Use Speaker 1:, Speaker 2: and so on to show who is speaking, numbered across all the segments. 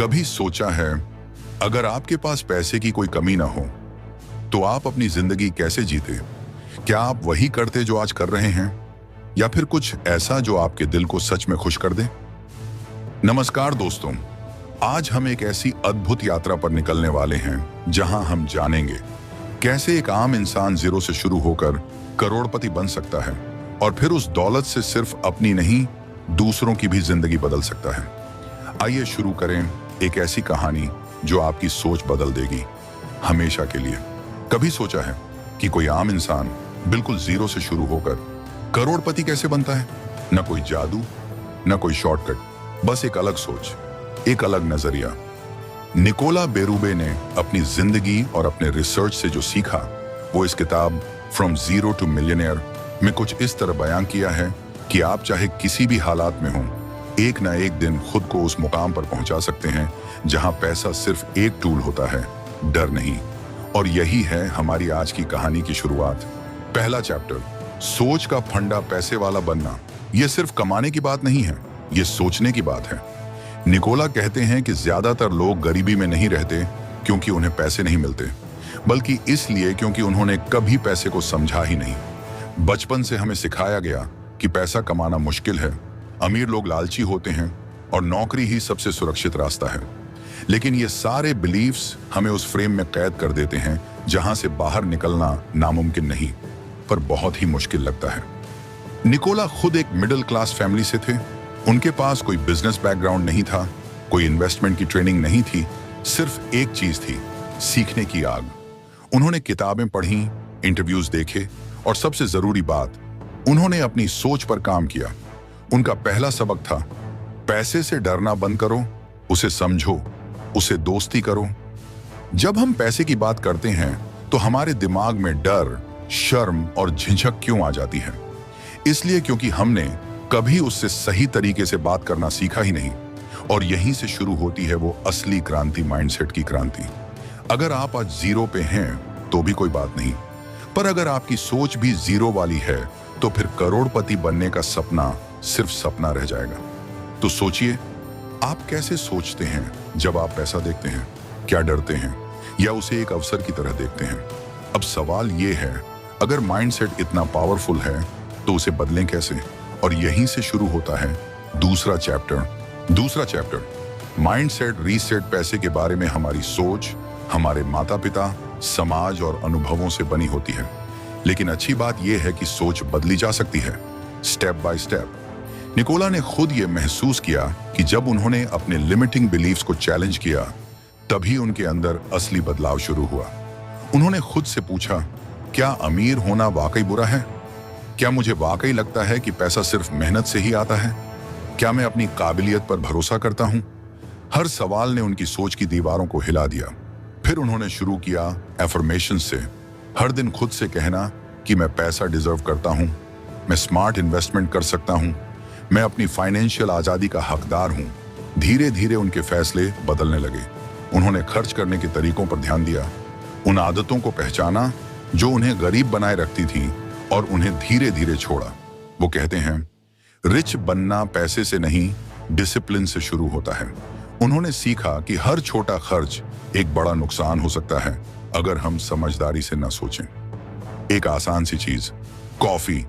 Speaker 1: कभी सोचा है, अगर आपके पास पैसे की कोई कमी ना हो तो आप अपनी जिंदगी कैसे जीते? क्या आप वही करते जो आज कर रहे हैं, या फिर कुछ ऐसा जो आपके दिल को सच में खुश कर दे? नमस्कार दोस्तों, आज हम एक ऐसी अद्भुत यात्रा पर निकलने वाले हैं जहां हम जानेंगे कैसे एक आम इंसान जीरो से शुरू होकर करोड़पति बन सकता है और फिर उस दौलत से सिर्फ अपनी नहीं, दूसरों की भी जिंदगी बदल सकता है। आइए शुरू करें एक ऐसी कहानी जो आपकी सोच बदल देगी हमेशा के लिए। कभी सोचा है कि कोई आम इंसान बिल्कुल जीरो से शुरू होकर करोड़पति कैसे बनता है? न कोई जादू, न कोई शॉर्टकट, बस एक अलग सोच, एक अलग नजरिया। निकोला बेरूबे ने अपनी जिंदगी और अपने रिसर्च से जो सीखा वो इस किताब फ्रॉम जीरो टू मिलियनेयर में कुछ इस तरह बयां किया है कि आप चाहे किसी भी हालात में हों, एक ना एक दिन खुद को उस मुकाम पर पहुंचा सकते हैं जहां पैसा सिर्फ एक टूल होता है, डर नहीं। और यही है हमारी आज की कहानी की शुरुआत। पहला चैप्टर, सोच का फंडा पैसे वाला बनना। यह सिर्फ कमाने की बात नहीं है, यह सोचने की बात है। निकोला कहते हैं कि ज्यादातर लोग गरीबी में नहीं रहते क्योंकि उन्हें पैसे नहीं मिलते, बल्कि इसलिए क्योंकि उन्होंने कभी पैसे को समझा ही नहीं। बचपन से हमें सिखाया गया कि पैसा कमाना मुश्किल है, अमीर लोग लालची होते हैं और नौकरी ही सबसे सुरक्षित रास्ता है। लेकिन ये सारे बिलीफ्स हमें उस फ्रेम में कैद कर देते हैं जहां से बाहर निकलना नामुमकिन नहीं, पर बहुत ही मुश्किल लगता है। निकोला खुद एक मिडिल क्लास फैमिली से थे। उनके पास कोई बिजनेस बैकग्राउंड नहीं था, कोई इन्वेस्टमेंट की ट्रेनिंग नहीं थी, सिर्फ एक चीज थी, सीखने की आग। उन्होंने किताबें पढ़ी, इंटरव्यूज देखे और सबसे जरूरी बात, उन्होंने अपनी सोच पर काम किया। उनका पहला सबक था, पैसे से डरना बंद करो, उसे समझो, उसे दोस्ती करो। जब हम पैसे की बात करते हैं तो हमारे दिमाग में डर, शर्म और झिझक क्यों आ जाती है? इसलिए क्योंकि हमने कभी उससे सही तरीके से बात करना सीखा ही नहीं। और यहीं से शुरू होती है वो असली क्रांति, माइंडसेट की क्रांति। अगर आप आज जीरो पे हैं तो भी कोई बात नहीं, पर अगर आपकी सोच भी जीरो वाली है तो फिर करोड़पति बनने का सपना सिर्फ सपना रह जाएगा। तो सोचिए, आप कैसे सोचते हैं जब आप पैसा देखते हैं? क्या डरते हैं या उसे एक अवसर की तरह देखते हैं? अब सवाल ये है, अगर माइंडसेट इतना पावरफुल है तो उसे बदलें कैसे? और यहीं से शुरू होता है दूसरा चैप्टर, माइंडसेट रीसेट। पैसे के बारे में हमारी सोच हमारे माता पिता, समाज और अनुभवों से बनी होती है। लेकिन अच्छी बात यह है कि सोच बदली जा सकती है, स्टेप बाय स्टेप। निकोला ने खुद ये महसूस किया कि जब उन्होंने अपने लिमिटिंग बिलीफ्स को चैलेंज किया, तभी उनके अंदर असली बदलाव शुरू हुआ। उन्होंने खुद से पूछा, क्या अमीर होना वाकई बुरा है? क्या मुझे वाकई लगता है कि पैसा सिर्फ मेहनत से ही आता है? क्या मैं अपनी काबिलियत पर भरोसा करता हूं? हर सवाल ने उनकी सोच की दीवारों को हिला दिया। फिर उन्होंने शुरू किया एफर्मेशन से, हर दिन खुद से कहना कि मैं पैसा डिजर्व करता हूं, मैं स्मार्ट इन्वेस्टमेंट कर सकता हूं, मैं अपनी फाइनेंशियल आजादी का हकदार हूं। धीरे धीरे उनके फैसले बदलने लगे। उन्होंने खर्च करने के तरीकों पर ध्यान दिया, उन आदतों को पहचाना जो उन्हें गरीब बनाए रखती थी और उन्हें धीरे धीरे छोड़ा। वो कहते हैं, रिच बनना पैसे से नहीं, डिसिप्लिन से शुरू होता है। उन्होंने सीखा कि हर छोटा खर्च एक बड़ा नुकसान हो सकता है अगर हम समझदारी से न सोचें। एक आसान सी चीज, कॉफी।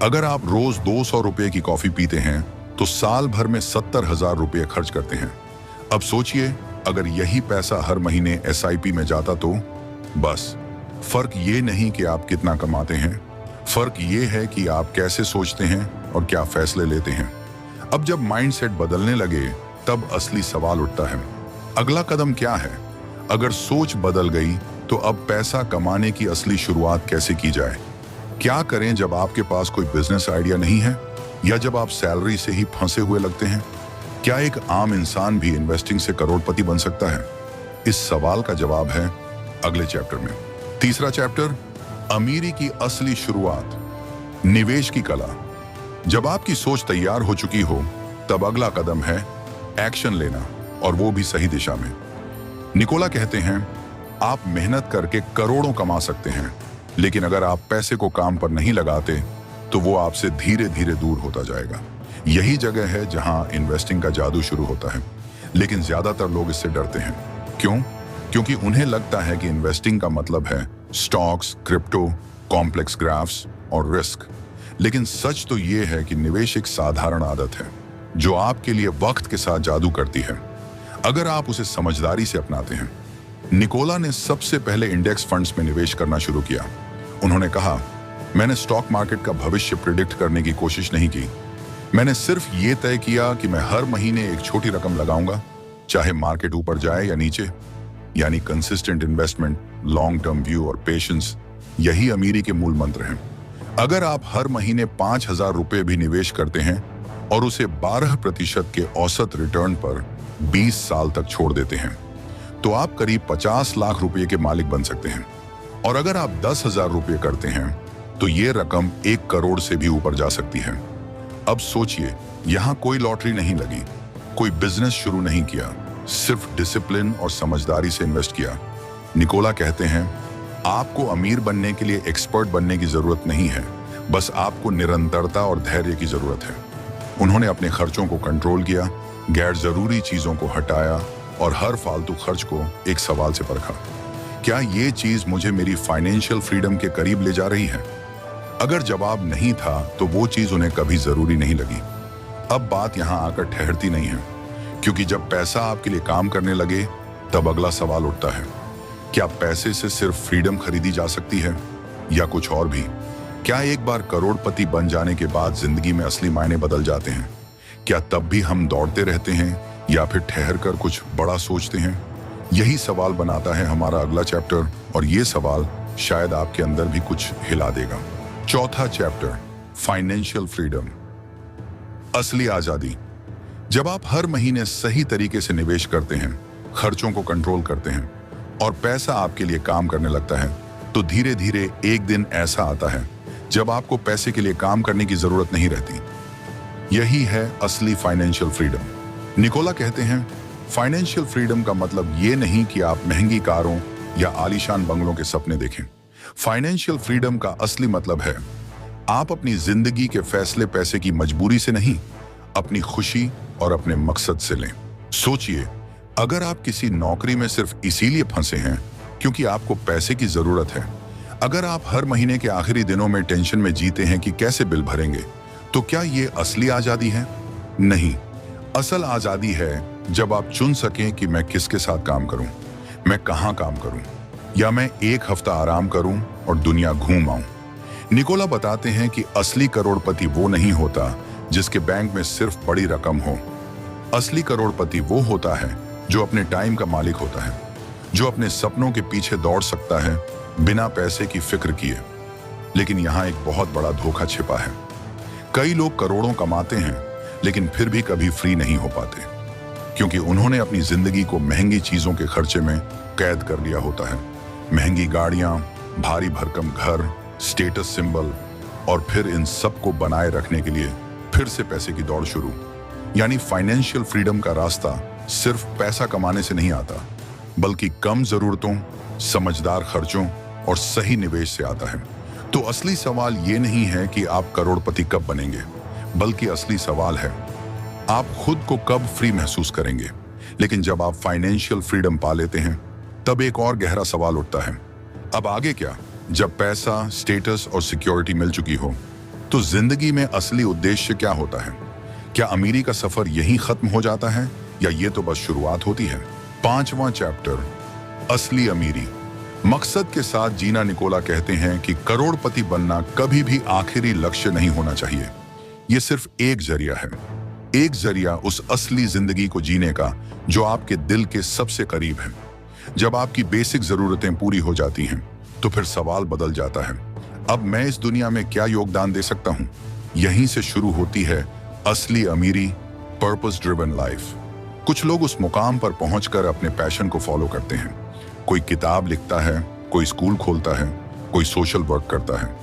Speaker 1: अगर आप रोज 200 रुपए की कॉफी पीते हैं तो साल भर में 70,000 रुपए खर्च करते हैं। अब सोचिए, अगर यही पैसा हर महीने SIP में जाता तो? बस फर्क ये नहीं कि आप कितना कमाते हैं, फर्क ये है कि आप कैसे सोचते हैं और क्या फैसले लेते हैं। अब जब माइंडसेट बदलने लगे तब असली सवाल उठता है, अगला कदम क्या है? अगर सोच बदल गई तो अब पैसा कमाने की असली शुरुआत कैसे की जाए? क्या करें जब आपके पास कोई बिजनेस आइडिया नहीं है या जब आप सैलरी से ही फंसे हुए लगते हैं? क्या एक आम इंसान भी इन्वेस्टिंग से करोड़पति बन सकता है? इस सवाल का जवाब है अगले चैप्टर में। तीसरा चैप्टर, अमीरी की असली शुरुआत, निवेश की कला। जब आपकी सोच तैयार हो चुकी हो तब अगला कदम है एक्शन लेना, और वो भी सही दिशा में। निकोला कहते हैं, आप मेहनत करके करोड़ों कमा सकते हैं, लेकिन अगर आप पैसे को काम पर नहीं लगाते तो वो आपसे धीरे धीरे दूर होता जाएगा। यही जगह है जहां इन्वेस्टिंग का जादू शुरू होता है। लेकिन ज्यादातर लोग इससे डरते हैं। क्यों? क्योंकि उन्हें लगता है कि इन्वेस्टिंग का मतलब है स्टॉक्स, क्रिप्टो, कॉम्प्लेक्स ग्राफ्स और रिस्क। लेकिन सच तो ये है कि निवेश एक साधारण आदत है जो आपके लिए वक्त के साथ जादू करती है, अगर आप उसे समझदारी से अपनाते हैं। निकोला ने सबसे पहले इंडेक्स फंड्स में निवेश करना शुरू किया। उन्होंने कहा, मैंने स्टॉक मार्केट का भविष्य प्रिडिक्ट करने की कोशिश नहीं की। मैंने सिर्फ ये तय किया कि मैं हर महीने एक छोटी रकम लगाऊंगा, चाहे मार्केट ऊपर जाए या नीचे। यानी consistent investment, long term view और पेशेंस, यही अमीरी के मूल मंत्र हैं। अगर आप हर महीने 5,000 रुपए भी निवेश करते हैं और उसे 12% के औसत रिटर्न पर 20 साल तक छोड़ देते हैं, तो आप करीब 50 लाख रुपए के मालिक बन सकते हैं। और अगर आप 10,000 रुपए करते हैं तो ये रकम 1 करोड़ से भी ऊपर जा सकती है। अब सोचिए, यहां कोई लॉटरी नहीं लगी, कोई बिजनेस शुरू नहीं किया, सिर्फ डिसिप्लिन और समझदारी से इन्वेस्ट किया। निकोला कहते हैं, आपको अमीर बनने के लिए एक्सपर्ट बनने की जरूरत नहीं है, बस आपको निरंतरता और धैर्य की जरूरत है। उन्होंने अपने खर्चों को कंट्रोल किया, गैर जरूरी चीजों को हटाया और हर फालतू खर्च को एक सवाल से परखा, क्या ये चीज मुझे मेरी फाइनेंशियल फ्रीडम के करीब ले जा रही है? अगर जवाब नहीं था तो वो चीज उन्हें कभी जरूरी नहीं लगी। अब बात यहां आकर ठहरती नहीं है, क्योंकि जब पैसा आपके लिए काम करने लगे तब अगला सवाल उठता है, क्या पैसे से सिर्फ फ्रीडम खरीदी जा सकती है या कुछ और भी? क्या एक बार करोड़पति बन जाने के बाद जिंदगी में असली मायने बदल जाते हैं? क्या तब भी हम दौड़ते रहते हैं या फिर ठहर कर कुछ बड़ा सोचते हैं? यही सवाल बनाता है हमारा अगला चैप्टर, और ये सवाल शायद आपके अंदर भी कुछ हिला देगा। चौथा चैप्टर, फाइनेंशियल फ्रीडम, असली आजादी। जब आप हर महीने सही तरीके से निवेश करते हैं, खर्चों को कंट्रोल करते हैं और पैसा आपके लिए काम करने लगता है, तो धीरे धीरे एक दिन ऐसा आता है जब आपको पैसे के लिए काम करने की जरूरत नहीं रहती। यही है असली फाइनेंशियल फ्रीडम। निकोला कहते हैं, फाइनेंशियल फ्रीडम का मतलब ये नहीं कि आप महंगी कारों या आलीशान बंगलों के सपने देखें। फाइनेंशियल फ्रीडम का असली मतलब है आप अपनी जिंदगी के फैसले पैसे की मजबूरी से नहीं, अपनी खुशी और अपने मकसद से लें। सोचिए, अगर आप किसी नौकरी में सिर्फ इसीलिए फंसे हैं क्योंकि आपको पैसे की जरूरत है, अगर आप हर महीने के आखिरी दिनों में टेंशन में जीते हैं कि कैसे बिल भरेंगे, तो क्या ये असली आजादी है? नहीं। असल आजादी है जब आप चुन सकें कि मैं किसके साथ काम करूं, मैं कहां काम करूं, या मैं एक हफ्ता आराम करूं और दुनिया घूम आऊं। निकोला बताते हैं कि असली करोड़पति वो नहीं होता जिसके बैंक में सिर्फ बड़ी रकम हो। असली करोड़पति वो होता है जो अपने टाइम का मालिक होता है, जो अपने सपनों के पीछे दौड़ सकता है बिना पैसे की फिक्र किए। लेकिन यहाँ एक बहुत बड़ा धोखा छिपा है। कई लोग करोड़ों कमाते हैं लेकिन फिर भी कभी फ्री नहीं हो पाते, क्योंकि उन्होंने अपनी जिंदगी को महंगी चीजों के खर्चे में कैद कर लिया होता है। महंगी गाड़ियां, भारी भरकम घर, स्टेटस सिंबल, और फिर इन सब को बनाए रखने के लिए फिर से पैसे की दौड़ शुरू। यानी फाइनेंशियल फ्रीडम का रास्ता सिर्फ पैसा कमाने से नहीं आता, बल्कि कम जरूरतों, समझदार खर्चों और सही निवेश से आता है। तो असली सवाल ये नहीं है कि आप करोड़पति कब बनेंगे, बल्कि असली सवाल है आप खुद को कब फ्री महसूस करेंगे। लेकिन जब आप फाइनेंशियल फ्रीडम पा लेते हैं, तब एक और गहरा सवाल उठता है, अब आगे क्या? जब पैसा, स्टेटस और सिक्योरिटी मिल चुकी हो, तो जिंदगी में असली उद्देश्य क्या होता है? क्या अमीरी का सफर यहीं खत्म हो जाता है या ये तो बस शुरुआत होती है? पांचवां चैप्टर, असली अमीरी, मकसद के साथ जीना। निकोला कहते हैं कि करोड़पति बनना कभी भी आखिरी लक्ष्य नहीं होना चाहिए। ये सिर्फ एक जरिया है, एक जरिया उस असली जिंदगी को जीने का जो आपके दिल के सबसे करीब है। जब आपकी बेसिक जरूरतें पूरी हो जाती हैं, तो फिर सवाल बदल जाता है, अब मैं इस दुनिया में क्या योगदान दे सकता हूं? यहीं से शुरू होती है असली अमीरी, पर्पस ड्रिवन लाइफ। कुछ लोग उस मुकाम पर पहुंचकर अपने पैशन को फॉलो करते हैं। कोई किताब लिखता है, कोई स्कूल खोलता है, कोई सोशल वर्क करता है,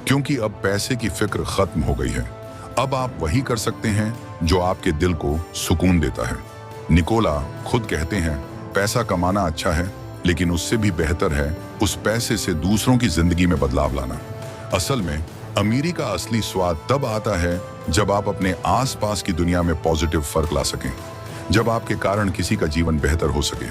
Speaker 1: क्योंकि अब पैसे की फिक्र खत्म हो गई है। अब आप वही कर सकते हैं जो आपके दिल को सुकून देता है। निकोला खुद कहते हैं, पैसा कमाना अच्छा है, लेकिन उससे भी बेहतर है उस पैसे से दूसरों की जिंदगी में बदलाव लाना। असल में अमीरी का असली स्वाद तब आता है जब आप अपने आसपास की दुनिया में पॉजिटिव फर्क ला सकें। जब आपके कारण किसी का जीवन बेहतर हो सके,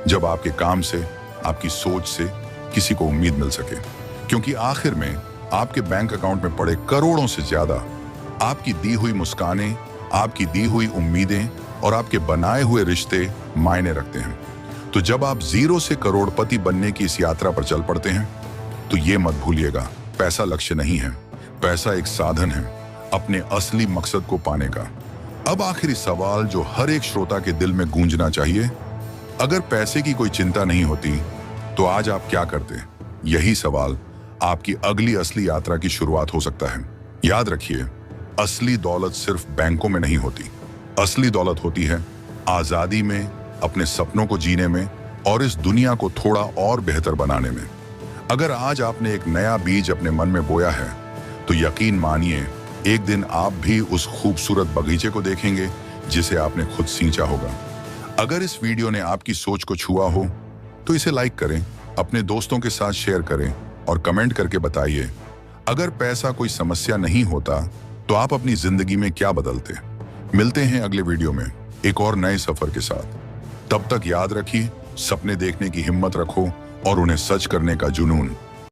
Speaker 1: जब आपके काम से, आपकी सोच से किसी को उम्मीद मिल सके। क्योंकि आखिर में आपके बैंक अकाउंट में पड़े करोड़ों से ज्यादा आपकी दी हुई मुस्कानें, आपकी दी हुई उम्मीदें और आपके बनाए हुए रिश्ते मायने रखते हैं। तो जब आप जीरो से करोड़पति बनने की इस यात्रा पर चल पड़ते हैं, तो ये मत भूलिएगा, पैसा लक्ष्य नहीं है, पैसा एक साधन है अपने असली मकसद को पाने का। अब आखिरी सवाल जो हर एक श्रोता के दिल में गूंजना चाहिए, अगर पैसे की कोई चिंता नहीं होती तो आज आप क्या करते? यही सवाल आपकी अगली असली यात्रा की शुरुआत हो सकता है। याद रखिए, असली दौलत सिर्फ बैंकों में नहीं होती। असली दौलत होती है आजादी में, अपने सपनों को जीने में और इस दुनिया को थोड़ा और बेहतर बनाने में। अगर आज आपने एक नया बीज अपने मन में बोया है, तो यकीन मानिए एक दिन आप भी उस खूबसूरत बगीचे को देखेंगे जिसे आपने खुद सींचा होगा। अगर इस वीडियो ने आपकी सोच को छुआ हो तो इसे लाइक करें, अपने दोस्तों के साथ शेयर करें और कमेंट करके बताइए, अगर पैसा कोई समस्या नहीं होता तो आप अपनी जिंदगी में क्या बदलते। मिलते हैं अगले वीडियो में एक और नए सफर के साथ। तब तक याद रखिए, सपने देखने की हिम्मत रखो और उन्हें सच करने का जुनून।